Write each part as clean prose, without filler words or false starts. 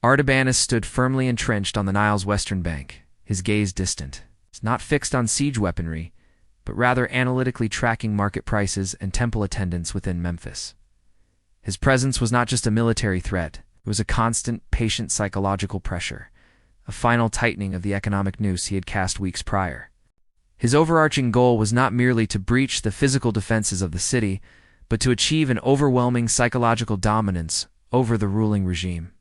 Artabanus stood firmly entrenched on the Nile's western bank, his gaze distant, not fixed on siege weaponry, but rather analytically tracking market prices and temple attendance within Memphis. His presence was not just a military threat, it was a constant, patient psychological pressure, a final tightening of the economic noose he had cast weeks prior. His overarching goal was not merely to breach the physical defenses of the city, but to achieve an overwhelming psychological dominance over the ruling regime.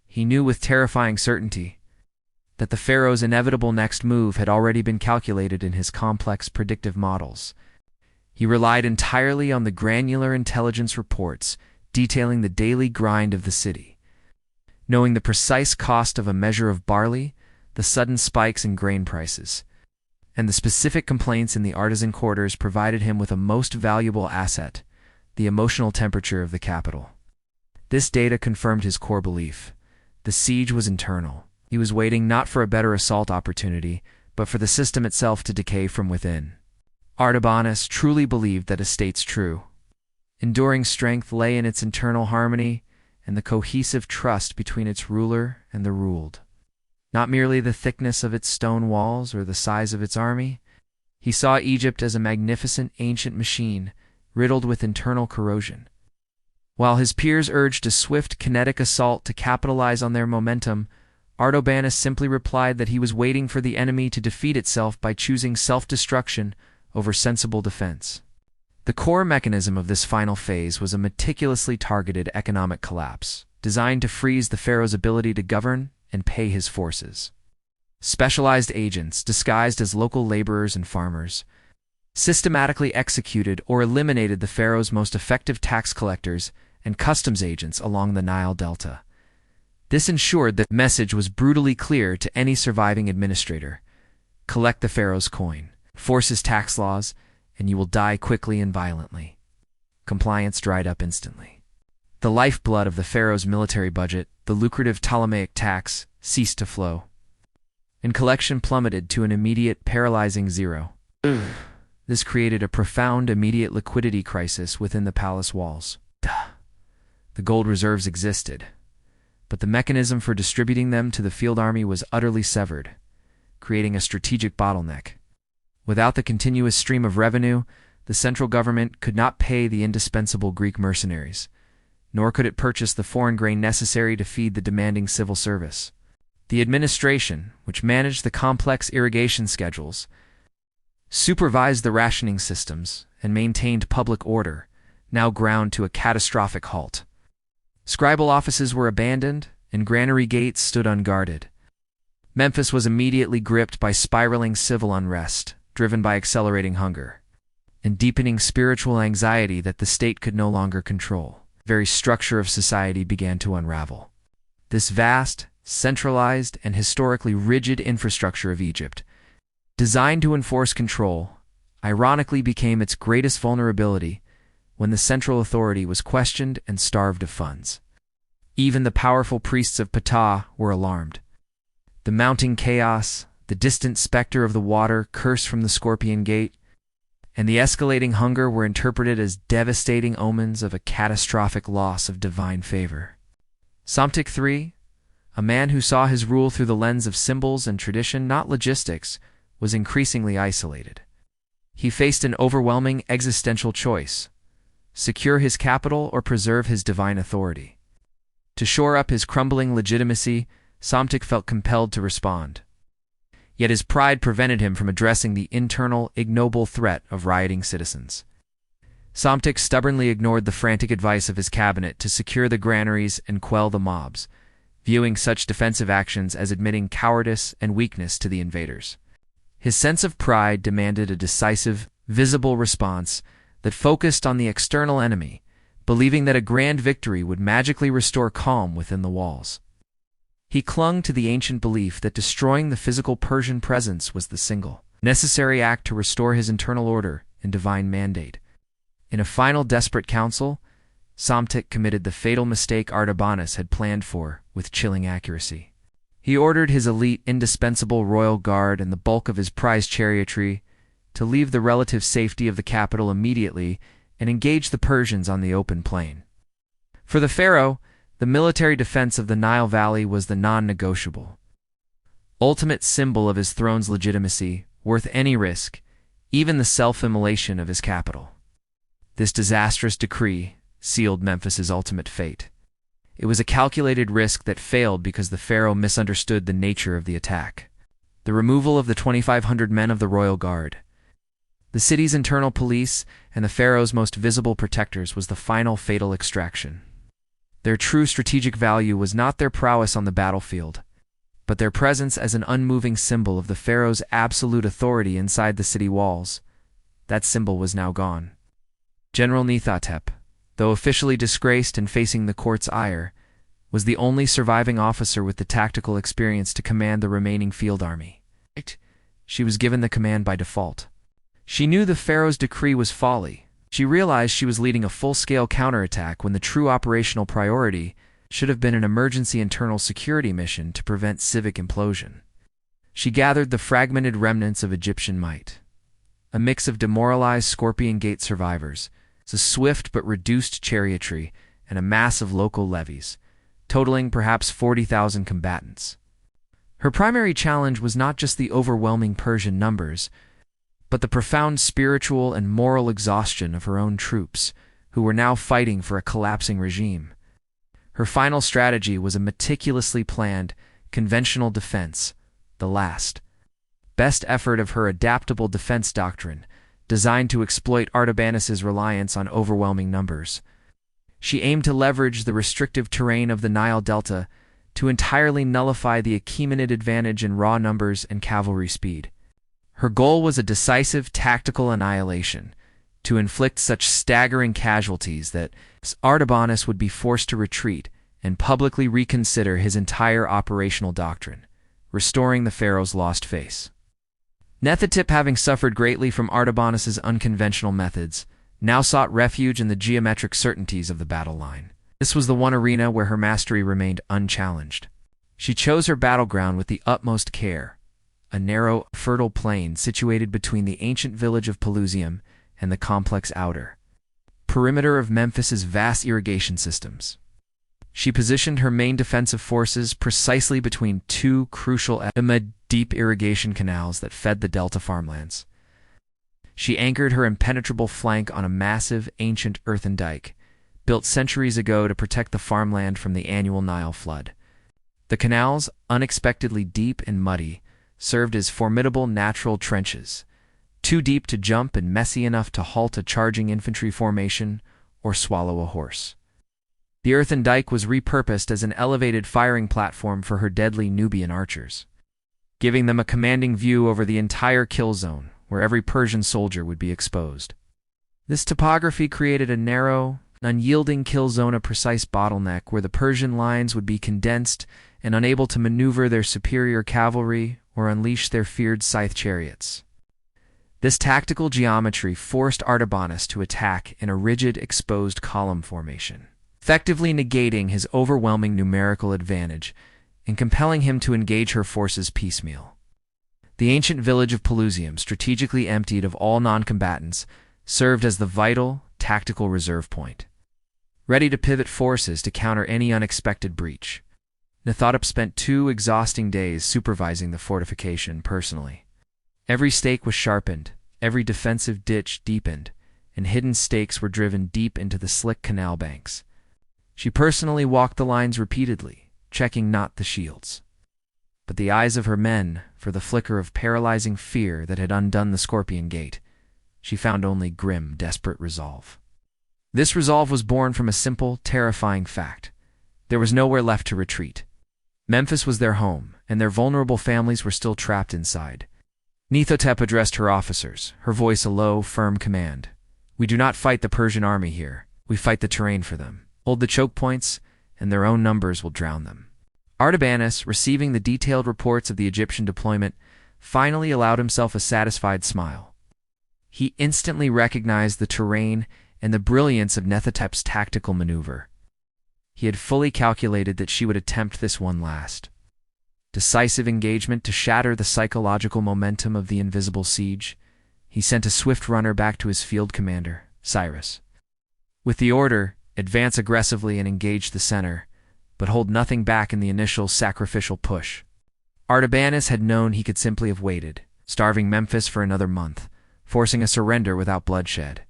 He knew with terrifying certainty that the pharaoh's inevitable next move had already been calculated in his complex predictive models. He relied entirely on the granular intelligence reports detailing the daily grind of the city. Knowing the precise cost of a measure of barley, the sudden spikes in grain prices, and the specific complaints in the artisan quarters provided him with a most valuable asset, the emotional temperature of the capital. This data confirmed his core belief. The siege was internal. He was waiting not for a better assault opportunity, but for the system itself to decay from within. Artabanus truly believed that a state's true, enduring strength lay in its internal harmony and the cohesive trust between its ruler and the ruled. Not merely the thickness of its stone walls or the size of its army. He saw Egypt as a magnificent ancient machine riddled with internal corrosion. While his peers urged a swift kinetic assault to capitalize on their momentum, Artabanus simply replied that he was waiting for the enemy to defeat itself by choosing self-destruction over sensible defense. The core mechanism of this final phase was a meticulously targeted economic collapse, designed to freeze the pharaoh's ability to govern and pay his forces. Specialized agents, disguised as local laborers and farmers, systematically executed or eliminated the pharaoh's most effective tax collectors and customs agents along the Nile Delta. This ensured that the message was brutally clear to any surviving administrator: collect the pharaoh's coin, force his tax laws, and you will die quickly and violently. Compliance dried up instantly. The lifeblood of the pharaoh's military budget, the lucrative Ptolemaic tax, ceased to flow, and collection plummeted to an immediate, paralyzing zero. This created a profound, immediate liquidity crisis within the palace walls. The gold reserves existed, but the mechanism for distributing them to the field army was utterly severed, creating a strategic bottleneck. Without the continuous stream of revenue, the central government could not pay the indispensable Greek mercenaries, nor could it purchase the foreign grain necessary to feed the demanding civil service. The administration, which managed the complex irrigation schedules, supervised the rationing systems, and maintained public order, now ground to a catastrophic halt. Scribal offices were abandoned, and granary gates stood unguarded. Memphis was immediately gripped by spiraling civil unrest, driven by accelerating hunger, and deepening spiritual anxiety that the state could no longer control. The very structure of society began to unravel. This vast, centralized, and historically rigid infrastructure of Egypt, designed to enforce control, ironically became its greatest vulnerability when the central authority was questioned and starved of funds. Even the powerful priests of Ptah were alarmed. The mounting chaos, the distant specter of the water cursed from the Scorpion Gate, and the escalating hunger were interpreted as devastating omens of a catastrophic loss of divine favor. Psamtik III, a man who saw his rule through the lens of symbols and tradition, not logistics, was increasingly isolated. He faced an overwhelming existential choice: secure his capital or preserve his divine authority. To shore up his crumbling legitimacy, Psamtik felt compelled to respond. Yet his pride prevented him from addressing the internal, ignoble threat of rioting citizens. Psamtik stubbornly ignored the frantic advice of his cabinet to secure the granaries and quell the mobs, viewing such defensive actions as admitting cowardice and weakness to the invaders. His sense of pride demanded a decisive, visible response that focused on the external enemy, believing that a grand victory would magically restore calm within the walls. He clung to the ancient belief that destroying the physical Persian presence was the single, necessary act to restore his internal order and divine mandate. In a final desperate counsel, Psamtik committed the fatal mistake Artabanus had planned for with chilling accuracy. He ordered his elite, indispensable royal guard and the bulk of his prized chariotry to leave the relative safety of the capital immediately and engage the Persians on the open plain. For the pharaoh, The military defense of the Nile Valley was the non-negotiable, ultimate symbol of his throne's legitimacy, worth any risk, even the self-immolation of his capital. This disastrous decree sealed Memphis's ultimate fate. It was a calculated risk that failed because the pharaoh misunderstood the nature of the attack. The removal of the 2,500 men of the royal guard, the city's internal police, and the pharaoh's most visible protectors was the final fatal extraction. Their true strategic value was not their prowess on the battlefield, but their presence as an unmoving symbol of the pharaoh's absolute authority inside the city walls. That symbol was now gone. General Neithotep, though officially disgraced and facing the court's ire, was the only surviving officer with the tactical experience to command the remaining field army. She was given the command by default. She knew the pharaoh's decree was folly. She realized she was leading a full-scale counterattack when the true operational priority should have been an emergency internal security mission to prevent civic implosion. She gathered the fragmented remnants of Egyptian might, a mix of demoralized Scorpion Gate survivors, a swift but reduced chariotry, and a mass of local levies, totaling perhaps 40,000 combatants. Her primary challenge was not just the overwhelming Persian numbers, but the profound spiritual and moral exhaustion of her own troops, who were now fighting for a collapsing regime. Her final strategy was a meticulously planned, conventional defense, the last best effort of her adaptable defense doctrine, designed to exploit Artabanus's reliance on overwhelming numbers. She aimed to leverage the restrictive terrain of the Nile Delta to entirely nullify the Achaemenid advantage in raw numbers and cavalry speed. Her goal was a decisive tactical annihilation, to inflict such staggering casualties that Artabanus would be forced to retreat and publicly reconsider his entire operational doctrine, restoring the pharaoh's lost face. Neithotep, having suffered greatly from Artabanus's unconventional methods, now sought refuge in the geometric certainties of the battle line. This was the one arena where her mastery remained unchallenged. She chose her battleground with the utmost care, a narrow, fertile plain situated between the ancient village of Pelusium and the complex outer perimeter of Memphis's vast irrigation systems. She positioned her main defensive forces precisely between two crucial deep irrigation canals that fed the delta farmlands. She anchored her impenetrable flank on a massive, ancient earthen dike, built centuries ago to protect the farmland from the annual Nile flood. The canals, unexpectedly deep and muddy, served as formidable natural trenches, too deep to jump and messy enough to halt a charging infantry formation or swallow a horse. The earthen dike was repurposed as an elevated firing platform for her deadly Nubian archers, giving them a commanding view over the entire kill zone, where every Persian soldier would be exposed. This topography created a narrow, unyielding kill zone, a precise bottleneck where the Persian lines would be condensed and unable to maneuver their superior cavalry or unleash their feared scythe chariots. This tactical geometry forced Artabanus to attack in a rigid, exposed column formation, effectively negating his overwhelming numerical advantage and compelling him to engage her forces piecemeal. The ancient village of Pelusium, strategically emptied of all non-combatants, served as the vital, tactical reserve point, ready to pivot forces to counter any unexpected breach. Neithotep spent 2 exhausting days supervising the fortification personally. Every stake was sharpened, every defensive ditch deepened, and hidden stakes were driven deep into the slick canal banks. She personally walked the lines repeatedly, checking not the shields, but the eyes of her men for the flicker of paralyzing fear that had undone the Scorpion Gate. She found only grim, desperate resolve. This resolve was born from a simple, terrifying fact. There was nowhere left to retreat. Memphis was their home, and their vulnerable families were still trapped inside. Neithotep addressed her officers, her voice a low, firm command. "We do not fight the Persian army here. We fight the terrain for them. Hold the choke points, and their own numbers will drown them." Artabanus, receiving the detailed reports of the Egyptian deployment, finally allowed himself a satisfied smile. He instantly recognized the terrain and the brilliance of Neithotep's tactical maneuver. He had fully calculated that she would attempt this one last decisive engagement to shatter the psychological momentum of the invisible siege. He sent a swift runner back to his field commander, Cyrus, with the order, "Advance aggressively and engage the center. but hold nothing back in the initial sacrificial push. Artabanus had known he could simply have waited, starving Memphis for another month, forcing a surrender without bloodshed.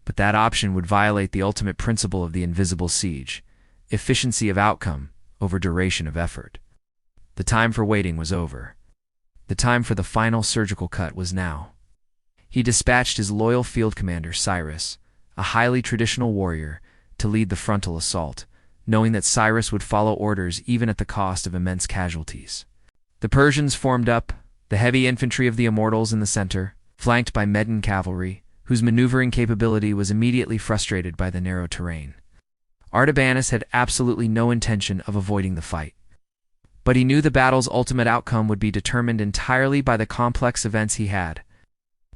But that option would violate the ultimate principle of the invisible siege: efficiency of outcome over duration of effort. The time for waiting was over. The time for the final surgical cut was now. He dispatched his loyal field commander, Cyrus, a highly traditional warrior, to lead the frontal assault, knowing that Cyrus would follow orders even at the cost of immense casualties. The Persians formed up, the heavy infantry of the Immortals in the center, flanked by Median cavalry, whose maneuvering capability was immediately frustrated by the narrow terrain. Artabanus had absolutely no intention of avoiding the fight. But he knew the battle's ultimate outcome would be determined entirely by the complex events he had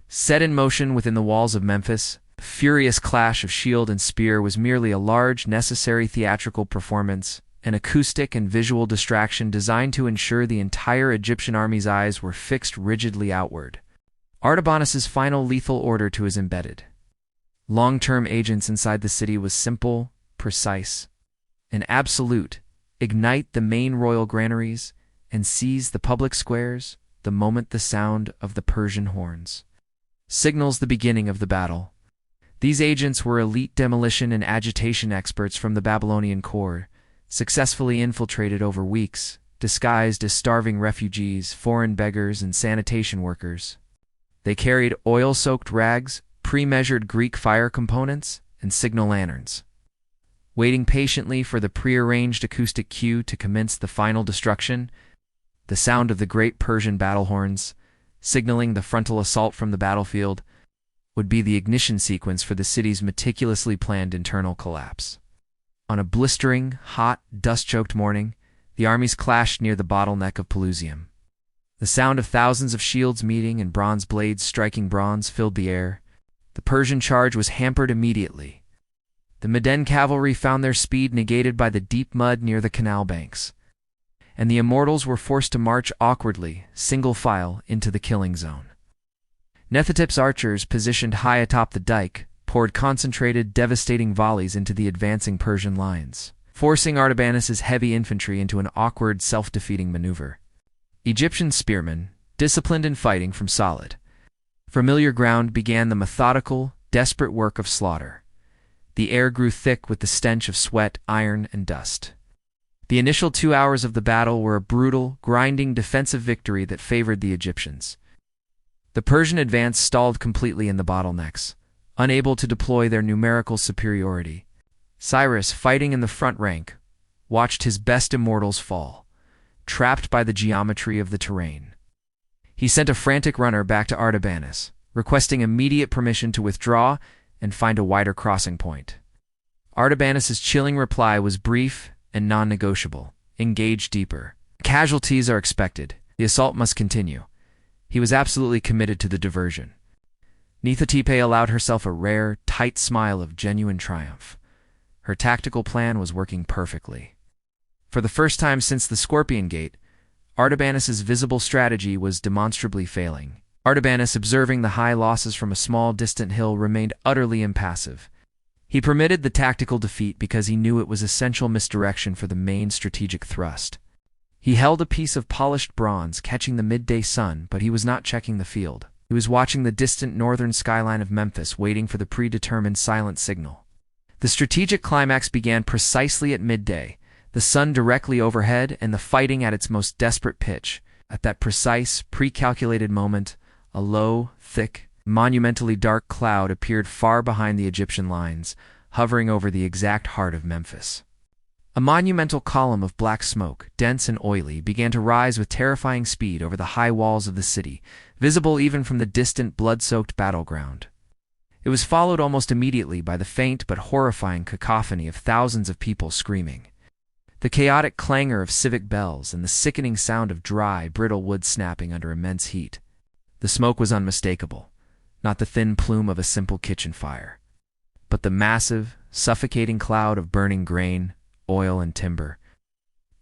set in motion within the walls of Memphis. The furious clash of shield and spear was merely a large, necessary theatrical performance, an acoustic and visual distraction designed to ensure the entire Egyptian army's eyes were fixed rigidly outward. Artabanus's final lethal order to his embedded, long-term agents inside the city was simple, precise, and absolute: ignite the main royal granaries and seize the public squares the moment the sound of the Persian horns signals the beginning of the battle. These agents were elite demolition and agitation experts from the Babylonian court, successfully infiltrated over weeks, disguised as starving refugees, foreign beggars, and sanitation workers. They carried oil-soaked rags, pre-measured Greek fire components, and signal lanterns, waiting patiently for the prearranged acoustic cue to commence the final destruction. The sound of the great Persian battle horns, signaling the frontal assault from the battlefield, would be the ignition sequence for the city's meticulously planned internal collapse. On a blistering, hot, dust-choked morning, the armies clashed near the bottleneck of Pelusium. The sound of thousands of shields meeting and bronze blades striking bronze filled the air. The Persian charge was hampered immediately. The Median cavalry found their speed negated by the deep mud near the canal banks, and the Immortals were forced to march awkwardly, single file, into the killing zone. Nethetip's archers, positioned high atop the dike, poured concentrated, devastating volleys into the advancing Persian lines, forcing Artabanus's heavy infantry into an awkward, self-defeating maneuver. Egyptian spearmen, disciplined in fighting from solid, familiar ground, began the methodical, desperate work of slaughter. The air grew thick with the stench of sweat, iron, and dust. The initial 2 hours of the battle were a brutal, grinding defensive victory that favored the Egyptians. The Persian advance stalled completely in the bottlenecks, unable to deploy their numerical superiority. Cyrus, fighting in the front rank, watched his best Immortals fall, trapped by the geometry of the terrain. He sent a frantic runner back to Artabanus, requesting immediate permission to withdraw and find a wider crossing point. Artabanus's chilling reply was brief and non-negotiable: engage deeper. Casualties are expected. The assault must continue. He was absolutely committed to the diversion. Nefertiti allowed herself a rare, tight smile of genuine triumph. Her tactical plan was working perfectly. For the first time since the Scorpion Gate, Artabanus's visible strategy was demonstrably failing. Artabanus, observing the high losses from a small, distant hill, remained utterly impassive. He permitted the tactical defeat because he knew it was essential misdirection for the main strategic thrust. He held a piece of polished bronze, catching the midday sun, but he was not checking the field. He was watching the distant northern skyline of Memphis, waiting for the predetermined silent signal. The strategic climax began precisely at midday, the sun directly overhead and the fighting at its most desperate pitch. At that precise, pre-calculated moment, a low, thick, monumentally dark cloud appeared far behind the Egyptian lines, hovering over the exact heart of Memphis. A monumental column of black smoke, dense and oily, began to rise with terrifying speed over the high walls of the city, visible even from the distant, blood-soaked battleground. It was followed almost immediately by the faint but horrifying cacophony of thousands of people screaming. The chaotic clangor of civic bells and the sickening sound of dry, brittle wood snapping under immense heat. The smoke was unmistakable, not the thin plume of a simple kitchen fire, but the massive, suffocating cloud of burning grain, oil, and timber.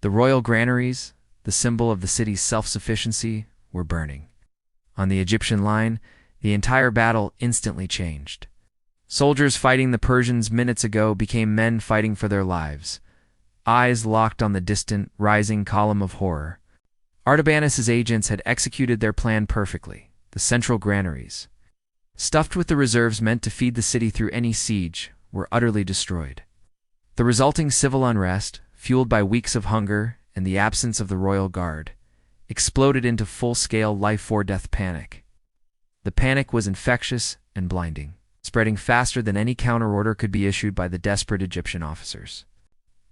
The royal granaries, the symbol of the city's self-sufficiency, were burning. On the Egyptian line, the entire battle instantly changed. Soldiers fighting the Persians minutes ago became men fighting for their lives. eyes locked on the distant, rising column of horror. Artabanus's agents had executed their plan perfectly. The central granaries, stuffed with the reserves meant to feed the city through any siege, were utterly destroyed. The resulting civil unrest, fueled by weeks of hunger and the absence of the royal guard, exploded into full-scale life-or-death panic. The panic was infectious and blinding, spreading faster than any counter-order could be issued by the desperate Egyptian officers.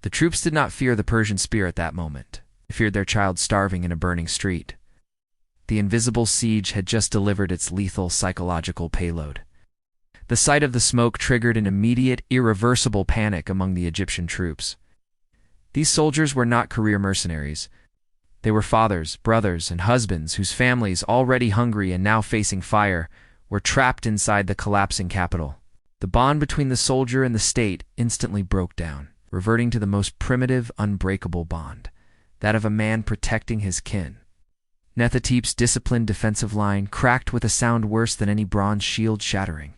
The troops did not fear the Persian spear at that moment. They feared their child starving in a burning street. The invisible siege had just delivered its lethal psychological payload. The sight of the smoke triggered an immediate, irreversible panic among the Egyptian troops. These soldiers were not career mercenaries. They were fathers, brothers, and husbands whose families, already hungry and now facing fire, were trapped inside the collapsing capital. The bond between the soldier and the state instantly broke down, reverting to the most primitive, unbreakable bond, that of a man protecting his kin. Nethatep's disciplined defensive line cracked with a sound worse than any bronze shield shattering.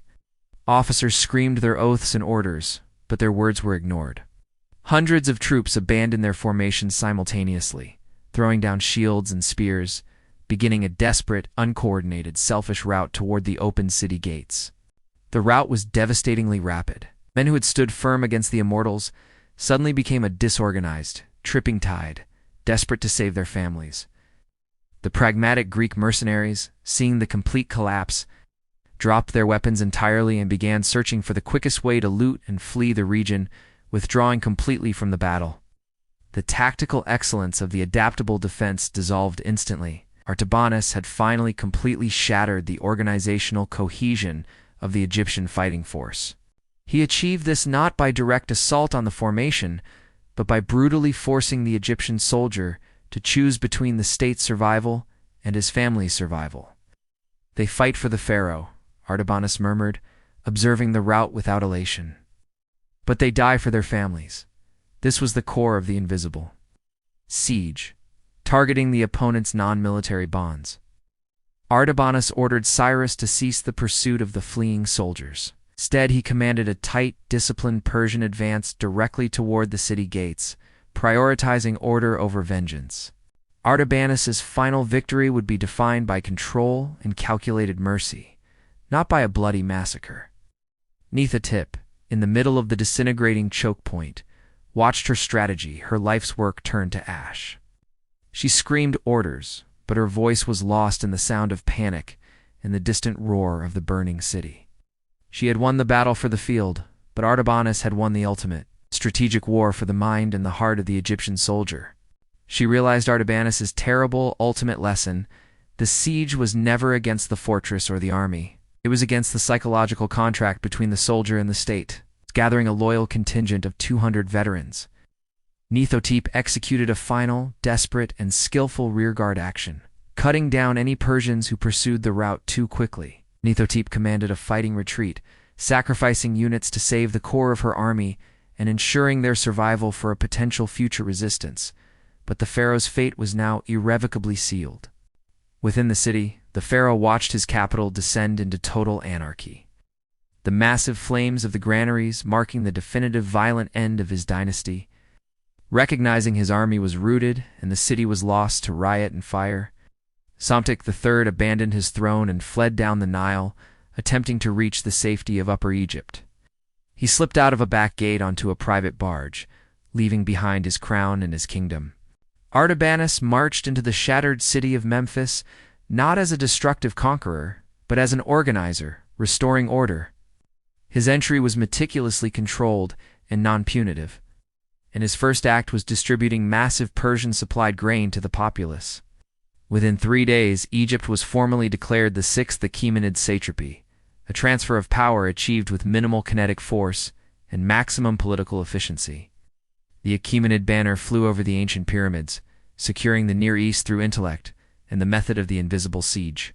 Officers screamed their oaths and orders, but their words were ignored. Hundreds of troops abandoned their formations simultaneously, throwing down shields and spears, beginning a desperate, uncoordinated, selfish rout toward the open city gates. The rout was devastatingly rapid. Men who had stood firm against the immortals suddenly became a disorganized, tripping tide, desperate to save their families. The pragmatic Greek mercenaries, seeing the complete collapse, dropped their weapons entirely and began searching for the quickest way to loot and flee the region, withdrawing completely from the battle. The tactical excellence of the adaptable defense dissolved instantly. Artabanus had finally completely shattered the organizational cohesion of the Egyptian fighting force. He achieved this not by direct assault on the formation, but by brutally forcing the Egyptian soldier to choose between the state's survival and his family's survival. "They fight for the pharaoh," Artabanus murmured, observing the rout without elation. "But they die for their families." This was the core of the invisible siege, targeting the opponent's non-military bonds. Artabanus ordered Cyrus to cease the pursuit of the fleeing soldiers. Instead, he commanded a tight, disciplined Persian advance directly toward the city gates, prioritizing order over vengeance. Artabanus's final victory would be defined by control and calculated mercy, not by a bloody massacre. Nethatep, in the middle of the disintegrating choke point, watched her strategy, her life's work, turn to ash. She screamed orders, but her voice was lost in the sound of panic and the distant roar of the burning city. She had won the battle for the field, but Artabanus had won the ultimate strategic war for the mind and the heart of the Egyptian soldier. She realized Artabanus's terrible ultimate lesson: the siege was never against the fortress or the army. It was against the psychological contract between the soldier and the state, gathering a loyal contingent of 200 veterans. Nethatep executed a final, desperate, and skillful rearguard action, cutting down any Persians who pursued the rout too quickly. Nethatep commanded a fighting retreat, sacrificing units to save the core of her army and ensuring their survival for a potential future resistance. But the pharaoh's fate was now irrevocably sealed. Within the city, the pharaoh watched his capital descend into total anarchy. The massive flames of the granaries marking the definitive violent end of his dynasty. Recognizing his army was routed and the city was lost to riot and fire, Psamtik III abandoned his throne and fled down the Nile, attempting to reach the safety of Upper Egypt. He slipped out of a back gate onto a private barge, leaving behind his crown and his kingdom. Artabanus marched into the shattered city of Memphis, not as a destructive conqueror, but as an organizer, restoring order. His entry was meticulously controlled and non-punitive, and his first act was distributing massive Persian-supplied grain to the populace. Within 3 days, Egypt was formally declared the sixth Achaemenid satrapy, a transfer of power achieved with minimal kinetic force and maximum political efficiency. The Achaemenid banner flew over the ancient pyramids, securing the Near East through intellect and the method of the invisible siege.